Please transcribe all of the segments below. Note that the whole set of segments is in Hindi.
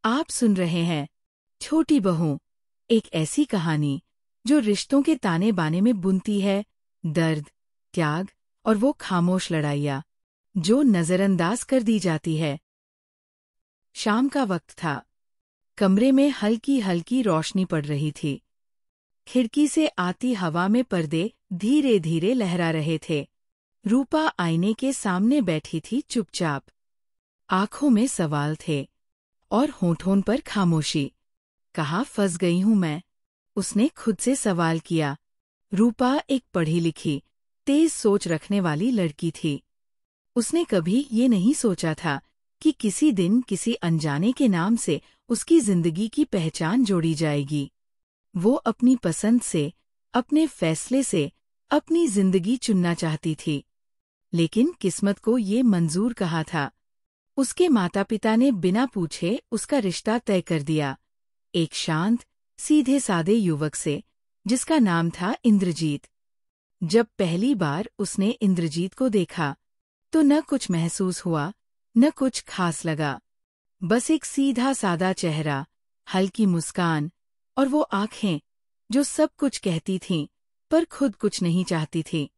आप सुन रहे हैं छोटी बहू, एक ऐसी कहानी जो रिश्तों के ताने बाने में बुनती है दर्द, त्याग और वो खामोश लड़ाइयाँ जो नजरअंदाज कर दी जाती है। शाम का वक्त था। कमरे में हल्की हल्की रोशनी पड़ रही थी। खिड़की से आती हवा में पर्दे धीरे धीरे लहरा रहे थे। रूपा आईने के सामने बैठी थी चुपचाप। आंखों में सवाल थे और होठों पर खामोशी। कहाँ फंस गई हूं मैं? उसने खुद से सवाल किया। रूपा एक पढ़ी लिखी, तेज सोच रखने वाली लड़की थी। उसने कभी ये नहीं सोचा था कि किसी दिन किसी अनजाने के नाम से उसकी जिंदगी की पहचान जोड़ी जाएगी। वो अपनी पसंद से, अपने फैसले से अपनी जिंदगी चुनना चाहती थी, लेकिन किस्मत को ये मंजूर कहा था। उसके माता पिता ने बिना पूछे उसका रिश्ता तय कर दिया, एक शांत, सीधे सादे युवक से जिसका नाम था इंद्रजीत। जब पहली बार उसने इंद्रजीत को देखा तो न कुछ महसूस हुआ, न कुछ खास लगा। बस एक सीधा सादा चेहरा, हल्की मुस्कान और वो आंखें जो सब कुछ कहती थीं पर खुद कुछ नहीं चाहती थी।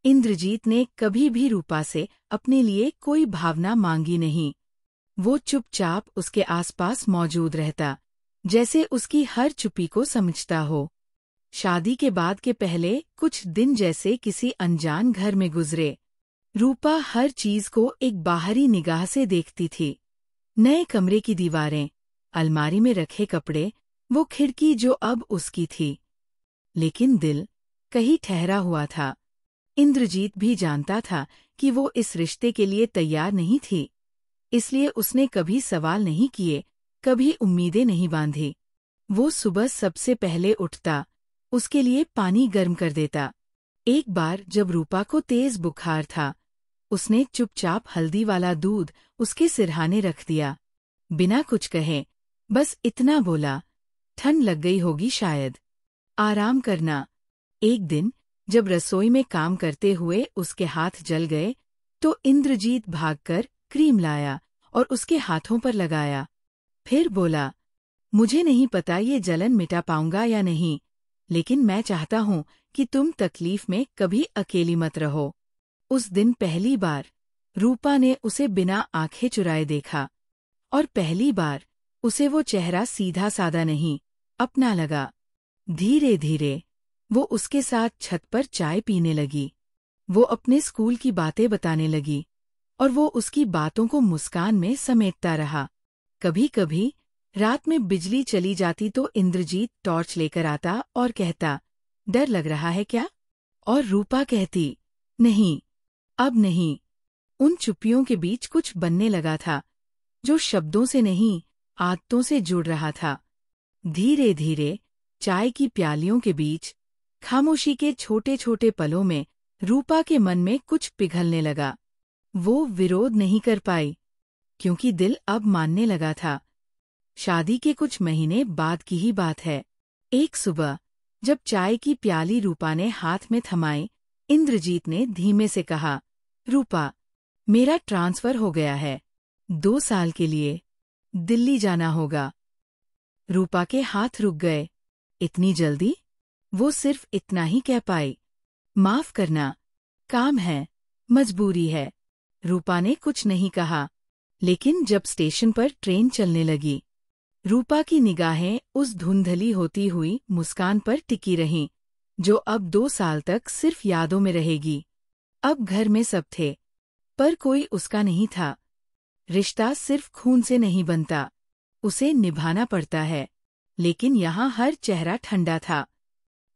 इंद्रजीत ने कभी भी रूपा से अपने लिए कोई भावना मांगी नहीं। वो चुपचाप उसके आसपास मौजूद रहता, जैसे उसकी हर चुप्पी को समझता हो। शादी के बाद के पहले कुछ दिन जैसे किसी अनजान घर में गुजरे। रूपा हर चीज को एक बाहरी निगाह से देखती थी। नए कमरे की दीवारें, अलमारी में रखे कपड़े, वो खिड़की जो अब उसकी थी। लेकिन दिल कहीं ठहरा हुआ था। इंद्रजीत भी जानता था कि वो इस रिश्ते के लिए तैयार नहीं थी, इसलिए उसने कभी सवाल नहीं किए, कभी उम्मीदें नहीं बांधी। वो सुबह सबसे पहले उठता, उसके लिए पानी गर्म कर देता। एक बार जब रूपा को तेज बुखार था, उसने चुपचाप हल्दी वाला दूध उसके सिरहाने रख दिया। बिना कुछ कहे बस इतना बोला, ठंड लग गई होगी शायद, आराम करना। एक दिन जब रसोई में काम करते हुए उसके हाथ जल गए तो इंद्रजीत भागकर क्रीम लाया और उसके हाथों पर लगाया। फिर बोला, मुझे नहीं पता ये जलन मिटा पाऊंगा या नहीं, लेकिन मैं चाहता हूं कि तुम तकलीफ में कभी अकेली मत रहो। उस दिन पहली बार रूपा ने उसे बिना आंखें चुराए देखा, और पहली बार उसे वो चेहरा सीधा सादा नहीं, अपना लगा। धीरे धीरे वो उसके साथ छत पर चाय पीने लगी। वो अपने स्कूल की बातें बताने लगी, और वो उसकी बातों को मुस्कान में समेटता रहा। कभी कभी रात में बिजली चली जाती तो इंद्रजीत टॉर्च लेकर आता और कहता, डर लग रहा है क्या? और रूपा कहती, नहीं, अब नहीं। उन चुप्पियों के बीच कुछ बनने लगा था, जो शब्दों से नहीं, आदतों से जुड़ रहा था। धीरे धीरे चाय की प्यालियों के बीच, खामोशी के छोटे छोटे पलों में रूपा के मन में कुछ पिघलने लगा। वो विरोध नहीं कर पाई, क्योंकि दिल अब मानने लगा था। शादी के कुछ महीने बाद की ही बात है। एक सुबह जब चाय की प्याली रूपा ने हाथ में थमाई, इंद्रजीत ने धीमे से कहा, रूपा, मेरा ट्रांसफर हो गया है, 2 साल के लिए दिल्ली जाना होगा। रूपा के हाथ रुक गए। इतनी जल्दी? वो सिर्फ इतना ही कह पाई, माफ करना, काम है, मजबूरी है। रूपा ने कुछ नहीं कहा, लेकिन जब स्टेशन पर ट्रेन चलने लगी, रूपा की निगाहें उस धुंधली होती हुई मुस्कान पर टिकी रहीं, जो अब 2 साल तक सिर्फ यादों में रहेगी। अब घर में सब थे, पर कोई उसका नहीं था। रिश्ता सिर्फ खून से नहीं बनता, उसे निभाना पड़ता है। लेकिन यहाँ हर चेहरा ठंडा था,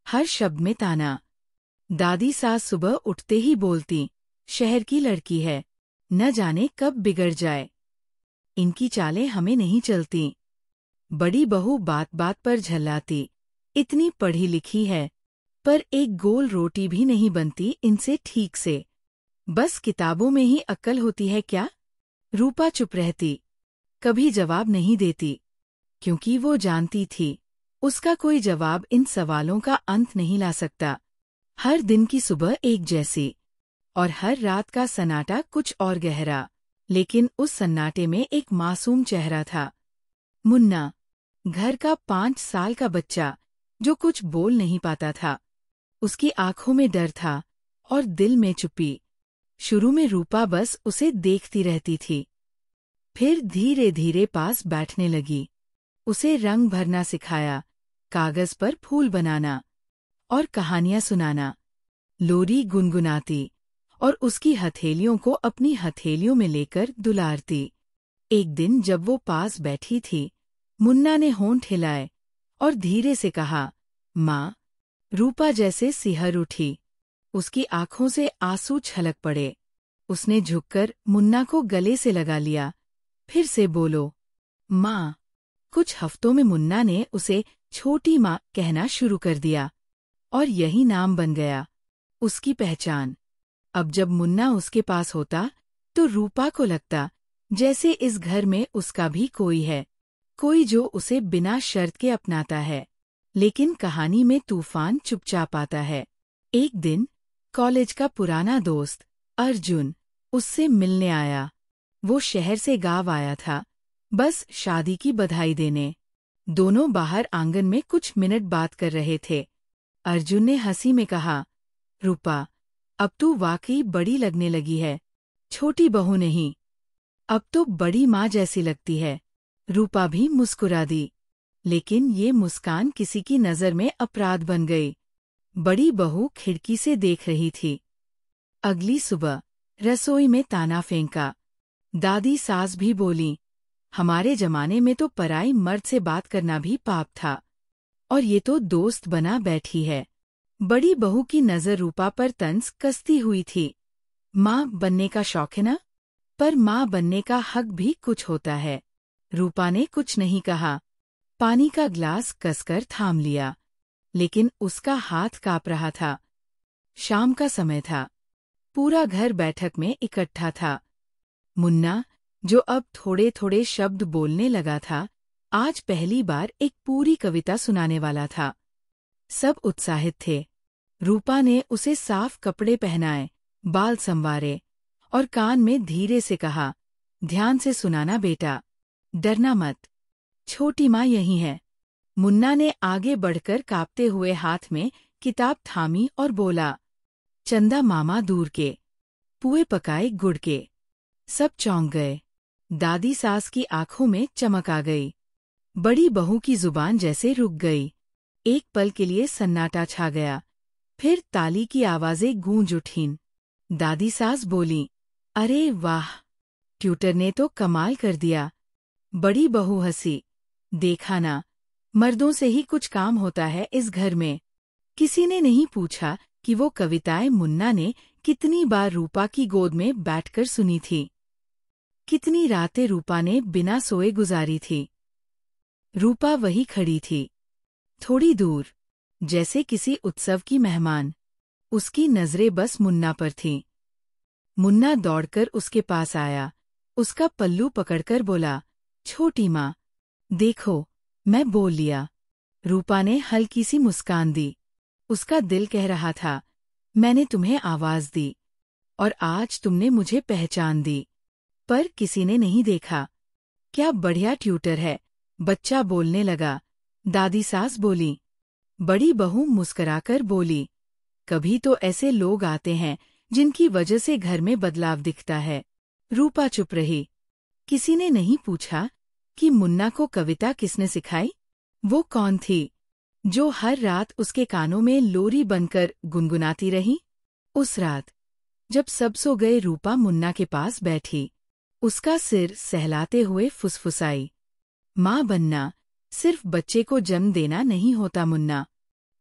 हर शब्द में ताना। दादी सास सुबह उठते ही बोलती, शहर की लड़की है, न जाने कब बिगड़ जाए, इनकी चालें हमें नहीं चलती। बड़ी बहू बात बात पर झल्लाती, इतनी पढ़ी लिखी है, पर एक गोल रोटी भी नहीं बनती इनसे ठीक से। बस किताबों में ही अक्ल होती है क्या? रूपा चुप रहती, कभी जवाब नहीं देती, क्योंकि वो जानती थी उसका कोई जवाब इन सवालों का अंत नहीं ला सकता। हर दिन की सुबह एक जैसी, और हर रात का सन्नाटा कुछ और गहरा। लेकिन उस सन्नाटे में एक मासूम चेहरा था, मुन्ना, घर का 5 साल का बच्चा, जो कुछ बोल नहीं पाता था। उसकी आंखों में डर था और दिल में चुप्पी। शुरू में रूपा बस उसे देखती रहती थी, फिर धीरे धीरे पास बैठने लगी। उसे रंग भरना सिखाया, कागज पर फूल बनाना और कहानियां सुनाना। लोरी गुनगुनाती और उसकी हथेलियों को अपनी हथेलियों में लेकर दुलारती। एक दिन जब वो पास बैठी थी, मुन्ना ने होंठ हिलाए और धीरे से कहा, माँ। रूपा जैसे सिहर उठी। उसकी आंखों से आंसू छलक पड़े। उसने झुककर मुन्ना को गले से लगा लिया। फिर से बोलो, माँ। कुछ हफ्तों में मुन्ना ने उसे छोटी माँ कहना शुरू कर दिया और यही नाम बन गया उसकी पहचान। अब जब मुन्ना उसके पास होता तो रूपा को लगता जैसे इस घर में उसका भी कोई है, कोई जो उसे बिना शर्त के अपनाता है। लेकिन कहानी में तूफान चुपचाप आता है। एक दिन कॉलेज का पुराना दोस्त अर्जुन उससे मिलने आया। वो शहर से गांव आया था, बस शादी की बधाई देने। दोनों बाहर आंगन में कुछ मिनट बात कर रहे थे। अर्जुन ने हंसी में कहा, रूपा, अब तू वाकई बड़ी लगने लगी है, छोटी बहू नहीं। अब तो बड़ी माँ जैसी लगती है। रूपा भी मुस्कुरा दी, लेकिन ये मुस्कान किसी की नज़र में अपराध बन गई। बड़ी बहू खिड़की से देख रही थी। अगली सुबह रसोई में ताना फेंका। दादी सास भी बोली, हमारे जमाने में तो पराई मर्द से बात करना भी पाप था, और ये तो दोस्त बना बैठी है। बड़ी बहू की नज़र रूपा पर तंज कसती हुई थी। माँ बनने का शौक है ना, पर माँ बनने का हक भी कुछ होता है। रूपा ने कुछ नहीं कहा, पानी का ग्लास कसकर थाम लिया, लेकिन उसका हाथ कांप रहा था। शाम का समय था। पूरा घर बैठक में इकट्ठा था। मुन्ना, जो अब थोड़े थोड़े शब्द बोलने लगा था, आज पहली बार एक पूरी कविता सुनाने वाला था। सब उत्साहित थे। रूपा ने उसे साफ कपड़े पहनाए, बाल संवारे और कान में धीरे से कहा, ध्यान से सुनाना बेटा, डरना मत, छोटी माँ यही है। मुन्ना ने आगे बढ़कर कांपते हुए हाथ में किताब थामी और बोला, चंदा मामा दूर के, पुए पकाए गुड़ के। सब चौंक गए। दादी सास की आंखों में चमक आ गई। बड़ी बहू की जुबान जैसे रुक गई। एक पल के लिए सन्नाटा छा गया, फिर ताली की आवाजें गूंज उठीं। दादी सास बोली, अरे वाह, ट्यूटर ने तो कमाल कर दिया। बड़ी बहू हंसी, देखा ना, मर्दों से ही कुछ काम होता है इस घर में। किसी ने नहीं पूछा कि वो कविताएं मुन्ना ने कितनी बार रूपा की गोद में बैठकर सुनी थी। कितनी रातें रूपा ने बिना सोए गुजारी थी। रूपा वही खड़ी थी, थोड़ी दूर, जैसे किसी उत्सव की मेहमान। उसकी नजरें बस मुन्ना पर थीं। मुन्ना दौड़कर उसके पास आया, उसका पल्लू पकड़कर बोला, छोटी माँ, देखो, मैं बोल लिया। रूपा ने हल्की सी मुस्कान दी। उसका दिल कह रहा था, मैंने तुम्हें आवाज दी, और आज तुमने मुझे पहचान दी। पर किसी ने नहीं देखा। क्या बढ़िया ट्यूटर है, बच्चा बोलने लगा। दादी सास बोली। बड़ी बहू मुस्कराकर बोली, कभी तो ऐसे लोग आते हैं जिनकी वजह से घर में बदलाव दिखता है। रूपा चुप रही। किसी ने नहीं पूछा कि मुन्ना को कविता किसने सिखाई। वो कौन थी जो हर रात उसके कानों में लोरी बनकर गुनगुनाती रही। उस रात जब सब सो गए, रूपा मुन्ना के पास बैठी। उसका सिर सहलाते हुए फुसफुसाई, माँ बनना सिर्फ बच्चे को जन्म देना नहीं होता मुन्ना,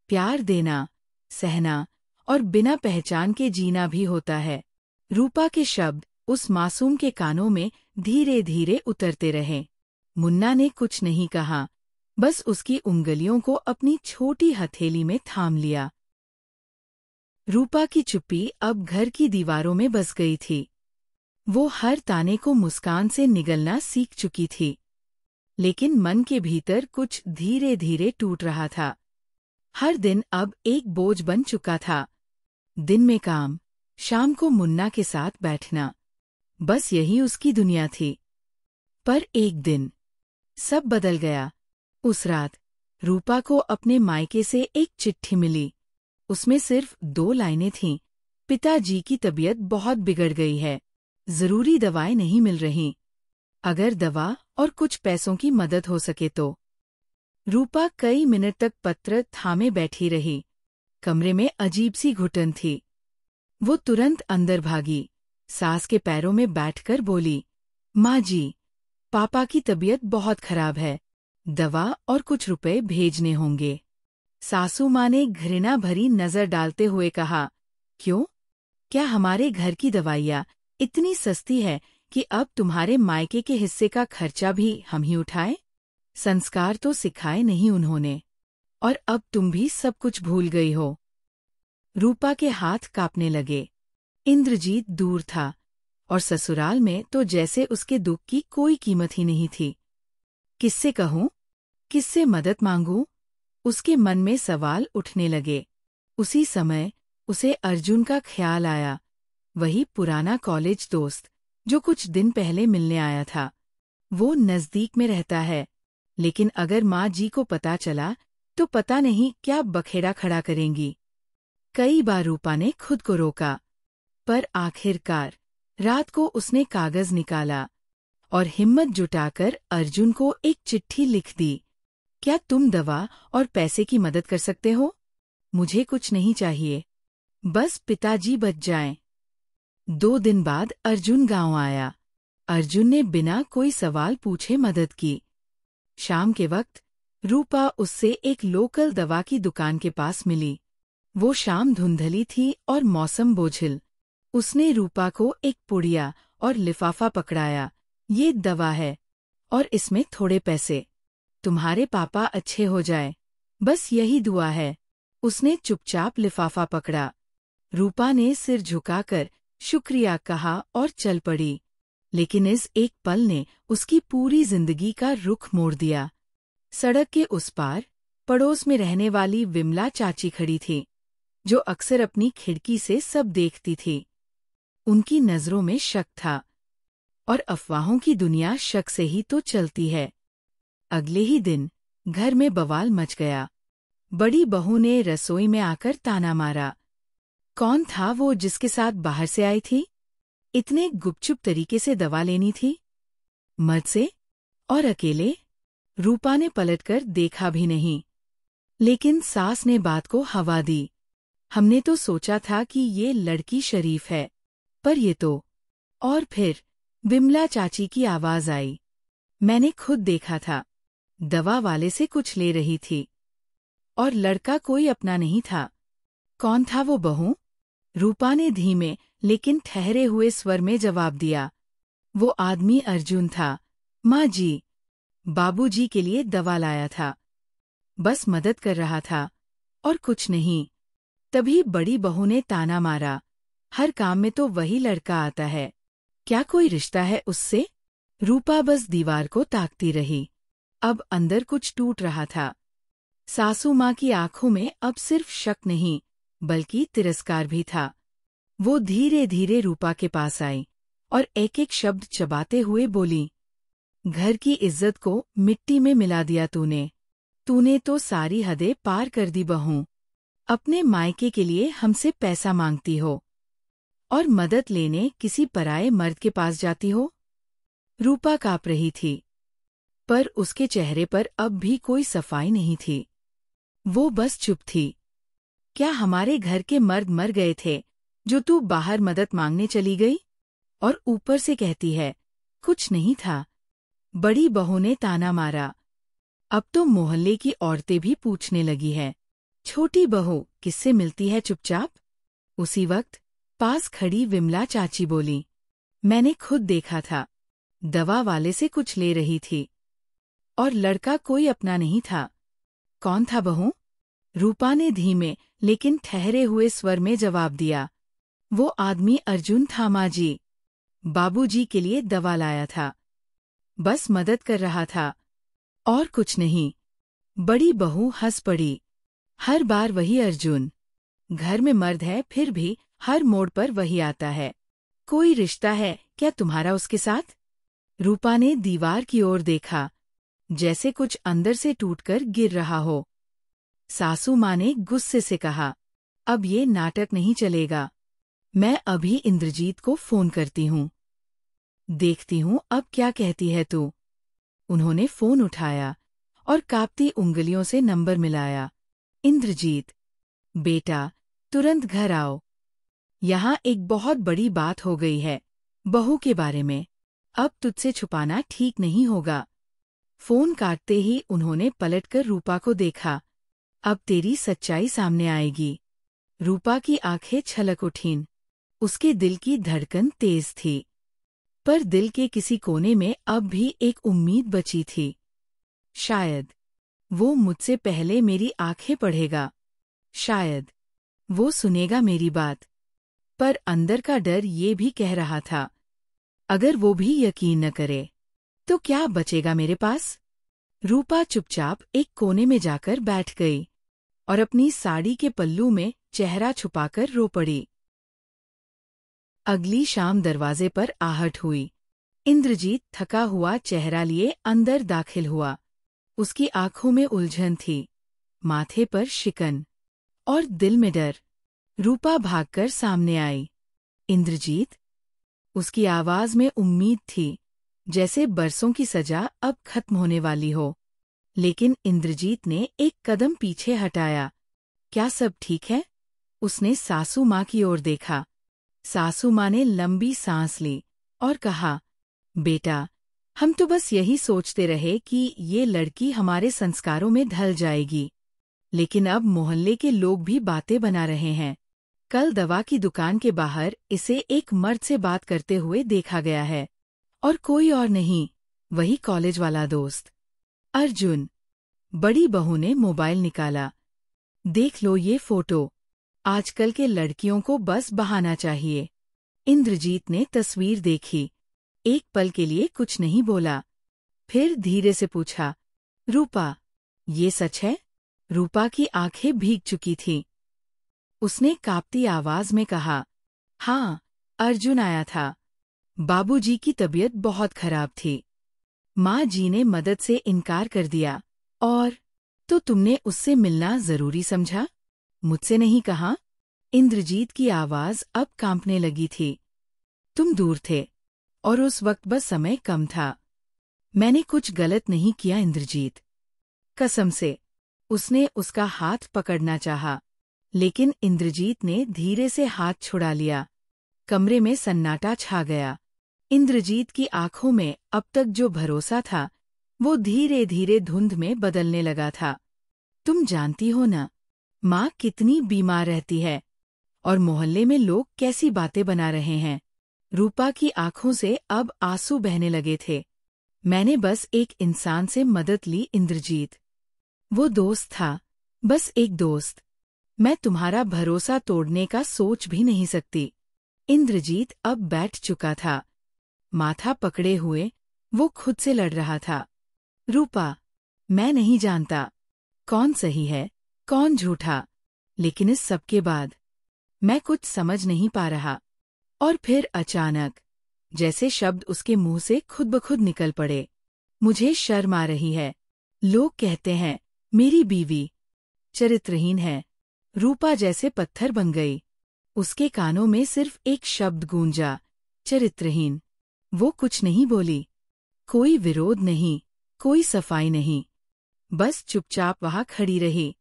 प्यार देना, सहना और बिना पहचान के जीना भी होता है। रूपा के शब्द उस मासूम के कानों में धीरे धीरे उतरते रहे। मुन्ना ने कुछ नहीं कहा, बस उसकी उंगलियों को अपनी छोटी हथेली में थाम लिया। रूपा की चुप्पी अब घर की दीवारों में बस गई थी। वो हर ताने को मुस्कान से निगलना सीख चुकी थी, लेकिन मन के भीतर कुछ धीरे धीरे टूट रहा था। हर दिन अब एक बोझ बन चुका था। दिन में काम, शाम को मुन्ना के साथ बैठना, बस यही उसकी दुनिया थी। पर एक दिन सब बदल गया। उस रात रूपा को अपने मायके से एक चिट्ठी मिली। उसमें सिर्फ 2 लाइनें थीं। पिताजी की तबीयत बहुत बिगड़ गई है। जरूरी दवाएं नहीं मिल रहीं। अगर दवा और कुछ पैसों की मदद हो सके तो। रूपा कई मिनट तक पत्र थामे बैठी रही। कमरे में अजीब सी घुटन थी। वो तुरंत अंदर भागी। सास के पैरों में बैठकर बोली, माँ जी, पापा की तबीयत बहुत खराब है। दवा और कुछ रुपए भेजने होंगे। सासू माँ ने घृणा भरी नजर डालते हुए कहा, क्यों? क्या हमारे घर की दवाइयाँ इतनी सस्ती है कि अब तुम्हारे मायके के हिस्से का खर्चा भी हम ही उठाएं? संस्कार तो सिखाए नहीं उन्होंने, और अब तुम भी सब कुछ भूल गई हो। रूपा के हाथ कांपने लगे। इंद्रजीत दूर था और ससुराल में तो जैसे उसके दुख की कोई कीमत ही नहीं थी। किससे कहूँ? किससे मदद मांगूं? उसके मन में सवाल उठने लगे। उसी समय उसे अर्जुन का ख्याल आया। वही पुराना कॉलेज दोस्त जो कुछ दिन पहले मिलने आया था। वो नजदीक में रहता है, लेकिन अगर माँ जी को पता चला तो पता नहीं क्या बखेड़ा खड़ा करेंगी। कई बार रूपा ने खुद को रोका, पर आखिरकार रात को उसने कागज निकाला और हिम्मत जुटाकर अर्जुन को एक चिट्ठी लिख दी। क्या तुम दवा और पैसे की मदद कर सकते हो? मुझे कुछ नहीं चाहिए, बस पिताजी बच जाएं। 2 दिन बाद अर्जुन गांव आया। अर्जुन ने बिना कोई सवाल पूछे मदद की। शाम के वक्त रूपा उससे एक लोकल दवा की दुकान के पास मिली। वो शाम धुंधली थी और मौसम बोझिल। उसने रूपा को एक पुड़िया और लिफाफा पकड़ाया। ये दवा है और इसमें थोड़े पैसे। तुम्हारे पापा अच्छे हो जाए, बस यही दुआ है। उसने चुपचाप लिफाफा पकड़ा। रूपा ने सिर झुकाकर शुक्रिया कहा और चल पड़ी। लेकिन इस एक पल ने उसकी पूरी जिंदगी का रुख मोड़ दिया। सड़क के उस पार पड़ोस में रहने वाली विमला चाची खड़ी थी, जो अक्सर अपनी खिड़की से सब देखती थी। उनकी नजरों में शक था, और अफवाहों की दुनिया शक से ही तो चलती है। अगले ही दिन घर में बवाल मच गया। बड़ी बहू ने रसोई में आकर ताना मारा। कौन था वो जिसके साथ बाहर से आई थी? इतने गुपचुप तरीके से दवा लेनी थी? मर्द से? और अकेले? रूपा ने पलटकर देखा भी नहीं। लेकिन सास ने बात को हवा दी। हमने तो सोचा था कि ये लड़की शरीफ है, पर ये तो। और फिर विमला चाची की आवाज आई। मैंने खुद देखा था। दवा वाले से कुछ ले रही थी, और लड़का कोई अपना नहीं था। कौन था वो बहू? रूपा ने धीमे लेकिन ठहरे हुए स्वर में जवाब दिया। वो आदमी अर्जुन था। माँ जी, बाबूजी के लिए दवा लाया था। बस मदद कर रहा था, और कुछ नहीं। तभी बड़ी बहू ने ताना मारा। हर काम में तो वही लड़का आता है। क्या कोई रिश्ता है उससे? रूपा बस दीवार को ताकती रही। अब अंदर कुछ टूट रहा था। सासू माँ की आंखों में अब सिर्फ शक नहीं, बल्कि तिरस्कार भी था। वो धीरे धीरे रूपा के पास आई और एक एक शब्द चबाते हुए बोली, घर की इज्जत को मिट्टी में मिला दिया तूने। तूने तो सारी हदें पार कर दी बहू। अपने मायके के लिए हमसे पैसा मांगती हो, और मदद लेने किसी पराये मर्द के पास जाती हो। रूपा काँप रही थी, पर उसके चेहरे पर अब भी कोई सफाई नहीं थी। वो बस चुप थी। क्या हमारे घर के मर्द मर गए थे जो तू बाहर मदद मांगने चली गई? और ऊपर से कहती है कुछ नहीं था। बड़ी बहू ने ताना मारा। अब तो मोहल्ले की औरतें भी पूछने लगी है, छोटी बहू किससे मिलती है चुपचाप? उसी वक्त पास खड़ी विमला चाची बोली, मैंने खुद देखा था। दवा वाले से कुछ ले रही थी, और लड़का कोई अपना नहीं था। कौन था बहू? रूपा ने धीमे लेकिन ठहरे हुए स्वर में जवाब दिया। वो आदमी अर्जुन था माँ जी। बाबूजी के लिए दवा लाया था। बस मदद कर रहा था, और कुछ नहीं। बड़ी बहू हंस पड़ी। हर बार वही अर्जुन। घर में मर्द है, फिर भी हर मोड़ पर वही आता है। कोई रिश्ता है क्या तुम्हारा उसके साथ? रूपा ने दीवार की ओर देखा। जैसे कुछ अंदर से टूटकर गिर रहा हो। सासू माँ ने गुस्से से कहा, अब ये नाटक नहीं चलेगा। मैं अभी इंद्रजीत को फोन करती हूँ। देखती हूँ अब क्या कहती है तू। उन्होंने फोन उठाया और कांपती उंगलियों से नंबर मिलाया। इंद्रजीत, बेटा, तुरंत घर आओ। यहाँ एक बहुत बड़ी बात हो गई है, बहू के बारे में। अब तुझसे छुपाना ठीक नहीं होगा। फोन काटते ही उन्होंने पलटकर रूपा को देखा। अब तेरी सच्चाई सामने आएगी। रूपा की आंखें छलक उठीं। उसके दिल की धड़कन तेज थी, पर दिल के किसी कोने में अब भी एक उम्मीद बची थी। शायद वो मुझसे पहले मेरी आंखें पढ़ेगा। शायद वो सुनेगा मेरी बात। पर अंदर का डर ये भी कह रहा था, अगर वो भी यकीन न करे तो क्या बचेगा मेरे पास। रूपा चुपचाप एक कोने में जाकर बैठ गई और अपनी साड़ी के पल्लू में चेहरा छुपाकर रो पड़ी। अगली शाम दरवाजे पर आहट हुई। इंद्रजीत थका हुआ चेहरा लिए अंदर दाखिल हुआ। उसकी आंखों में उलझन थी, माथे पर शिकन और दिल में डर। रूपा भागकर सामने आई। इंद्रजीत। उसकी आवाज में उम्मीद थी, जैसे बरसों की सजा अब खत्म होने वाली हो। लेकिन इंद्रजीत ने एक कदम पीछे हटाया। क्या सब ठीक है? उसने सासू माँ की ओर देखा। सासू माँ ने लंबी सांस ली और कहा, बेटा, हम तो बस यही सोचते रहे कि ये लड़की हमारे संस्कारों में ढल जाएगी। लेकिन अब मोहल्ले के लोग भी बातें बना रहे हैं। कल दवा की दुकान के बाहर इसे एक मर्द से बात करते हुए देखा गया है, और कोई और नहीं, वही कॉलेज वाला दोस्त अर्जुन। बड़ी बहू ने मोबाइल निकाला। देख लो ये फोटो। आजकल के लड़कियों को बस बहाना चाहिए। इंद्रजीत ने तस्वीर देखी। एक पल के लिए कुछ नहीं बोला, फिर धीरे से पूछा, रूपा, ये सच है? रूपा की आंखें भीग चुकी थीं। उसने कांपती आवाज में कहा, हाँ, अर्जुन आया था। बाबूजी की तबीयत बहुत खराब थी। माँ जी ने मदद से इनकार कर दिया। और तो तुमने उससे मिलना जरूरी समझा? मुझसे नहीं कहा? इंद्रजीत की आवाज अब कांपने लगी थी। तुम दूर थे और उस वक्त बस समय कम था। मैंने कुछ गलत नहीं किया इंद्रजीत, कसम से। उसने उसका हाथ पकड़ना चाहा, लेकिन इंद्रजीत ने धीरे से हाथ छुड़ा लिया। कमरे में सन्नाटा छा गया। इंद्रजीत की आंखों में अब तक जो भरोसा था, वो धीरे धीरे धुंध में बदलने लगा था। तुम जानती हो ना, माँ कितनी बीमार रहती है, और मोहल्ले में लोग कैसी बातें बना रहे हैं। रूपा की आंखों से अब आंसू बहने लगे थे। मैंने बस एक इंसान से मदद ली इंद्रजीत। वो दोस्त था, बस एक दोस्त। मैं तुम्हारा भरोसा तोड़ने का सोच भी नहीं सकती। इंद्रजीत अब बैठ चुका था, माथा पकड़े हुए। वो खुद से लड़ रहा था। रूपा, मैं नहीं जानता कौन सही है, कौन झूठा, लेकिन इस सब के बाद मैं कुछ समझ नहीं पा रहा। और फिर अचानक, जैसे शब्द उसके मुंह से खुद ब खुद निकल पड़े, मुझे शर्म आ रही है। लोग कहते हैं मेरी बीवी चरित्रहीन है। रूपा जैसे पत्थर बन गई। उसके कानों में सिर्फ एक शब्द गूंजा, चरित्रहीन। वो कुछ नहीं बोली, कोई विरोध नहीं, कोई सफाई नहीं, बस चुपचाप वहां खड़ी रही,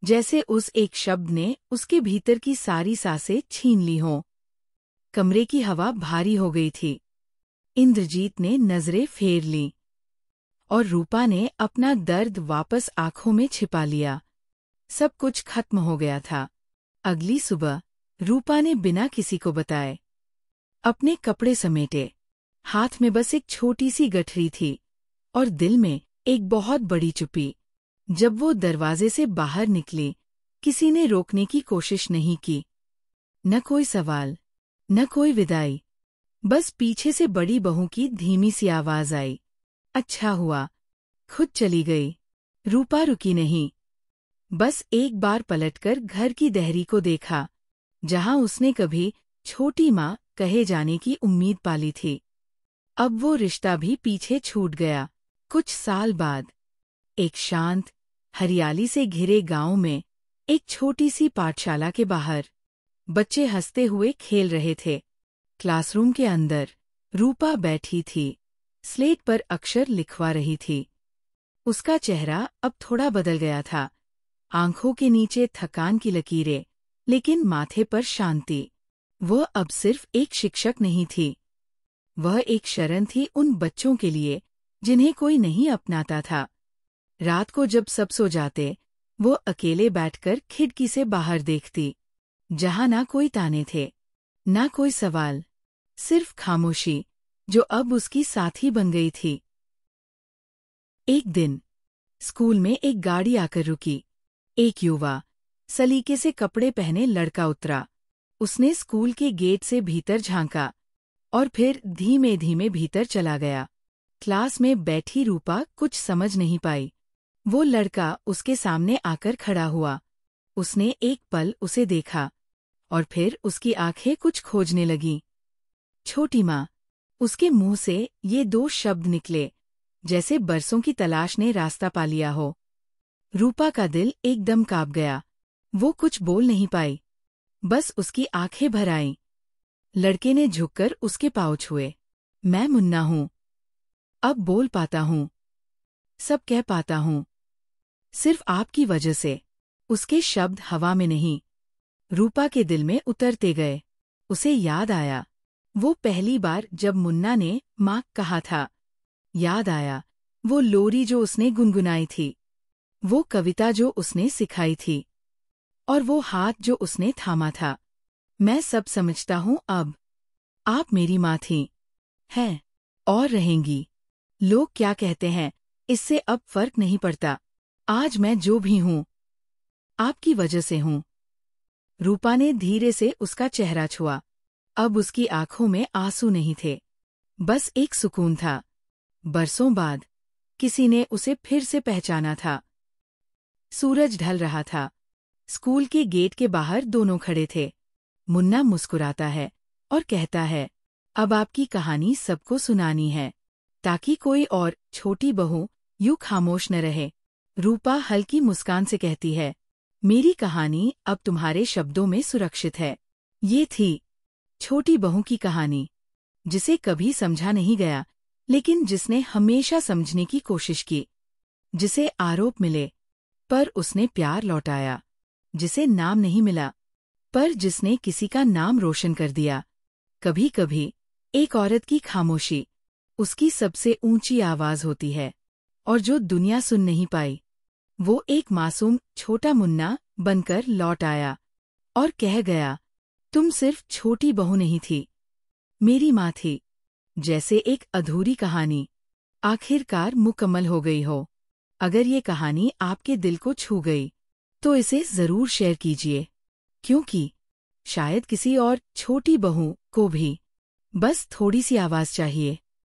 जैसे उस एक शब्द ने उसके भीतर की सारी सांसें छीन ली हों। कमरे की हवा भारी हो गई थी। इंद्रजीत ने नजरें फेर लीं, और रूपा ने अपना दर्द वापस आंखों में छिपा लिया। सब कुछ खत्म हो गया था। अगली सुबह रूपा ने बिना किसी को बताए अपने कपड़े समेटे। हाथ में बस एक छोटी सी गठरी थी, और दिल में एक बहुत बड़ी चुप्पी। जब वो दरवाजे से बाहर निकली, किसी ने रोकने की कोशिश नहीं की। न कोई सवाल, न कोई विदाई। बस पीछे से बड़ी बहू की धीमी सी आवाज आई, अच्छा हुआ खुद चली गई। रूपा रुकी नहीं, बस एक बार पलटकर घर की देहरी को देखा, जहां उसने कभी छोटी माँ कहे जाने की उम्मीद पाली थी। अब वो रिश्ता भी पीछे छूट गया। कुछ साल बाद एक शांत, हरियाली से घिरे गांव में एक छोटी सी पाठशाला के बाहर बच्चे हंसते हुए खेल रहे थे। क्लासरूम के अंदर रूपा बैठी थी, स्लेट पर अक्षर लिखवा रही थी। उसका चेहरा अब थोड़ा बदल गया था, आंखों के नीचे थकान की लकीरें, लेकिन माथे पर शांति। वह अब सिर्फ एक शिक्षक नहीं थी, वह एक शरण थी उन बच्चों के लिए जिन्हें कोई नहीं अपनाता था। रात को जब सब सो जाते, वो अकेले बैठकर खिड़की से बाहर देखती, जहां ना कोई ताने थे, ना कोई सवाल, सिर्फ खामोशी जो अब उसकी साथी बन गई थी। एक दिन स्कूल में एक गाड़ी आकर रुकी। एक युवा, सलीके से कपड़े पहने लड़का उतरा। उसने स्कूल के गेट से भीतर झांका और फिर धीमे धीमे भीतर चला गया। क्लास में बैठी रूपा कुछ समझ नहीं पाई। वो लड़का उसके सामने आकर खड़ा हुआ। उसने एक पल उसे देखा और फिर उसकी आंखें कुछ खोजने लगीं। छोटी माँ। उसके मुंह से ये दो शब्द निकले, जैसे बरसों की तलाश ने रास्ता पा लिया हो। रूपा का दिल एकदम कांप गया। वो कुछ बोल नहीं पाई, बस उसकी आंखें भर आईं। लड़के ने झुककर उसके पाँव छुए। मैं मुन्ना हूँ, अब बोल पाता हूँ, सब कह पाता हूँ, सिर्फ आपकी वजह से। उसके शब्द हवा में नहीं, रूपा के दिल में उतरते गए। उसे याद आया वो पहली बार जब मुन्ना ने माँ कहा था। याद आया वो लोरी जो उसने गुनगुनाई थी, वो कविता जो उसने सिखाई थी, और वो हाथ जो उसने थामा था। मैं सब समझता हूँ अब। आप मेरी माँ थीं, हैं और रहेंगी। लोग क्या कहते हैं, इससे अब फर्क नहीं पड़ता। आज मैं जो भी हूँ, आपकी वजह से हूँ। रूपा ने धीरे से उसका चेहरा छुआ। अब उसकी आंखों में आंसू नहीं थे, बस एक सुकून था। बरसों बाद किसी ने उसे फिर से पहचाना था। सूरज ढल रहा था। स्कूल के गेट के बाहर दोनों खड़े थे। मुन्ना मुस्कुराता है और कहता है, अब आपकी कहानी सबको सुनानी है, ताकि कोई और छोटी बहू यूं खामोश न रहे। रूपा हल्की मुस्कान से कहती है, मेरी कहानी अब तुम्हारे शब्दों में सुरक्षित है। ये थी छोटी बहू की कहानी, जिसे कभी समझा नहीं गया, लेकिन जिसने हमेशा समझने की कोशिश की। जिसे आरोप मिले, पर उसने प्यार लौटाया। जिसे नाम नहीं मिला, पर जिसने किसी का नाम रोशन कर दिया। कभी कभी एक औरत की खामोशी उसकी सबसे ऊंची आवाज होती है, और जो दुनिया सुन नहीं पाई, वो एक मासूम छोटा मुन्ना बनकर लौट आया और कह गया, तुम सिर्फ छोटी बहू नहीं थी, मेरी माँ थी। जैसे एक अधूरी कहानी आखिरकार मुकम्मल हो गई हो। अगर ये कहानी आपके दिल को छू गई, तो इसे जरूर शेयर कीजिए, क्योंकि शायद किसी और छोटी बहू को भी बस थोड़ी सी आवाज चाहिए।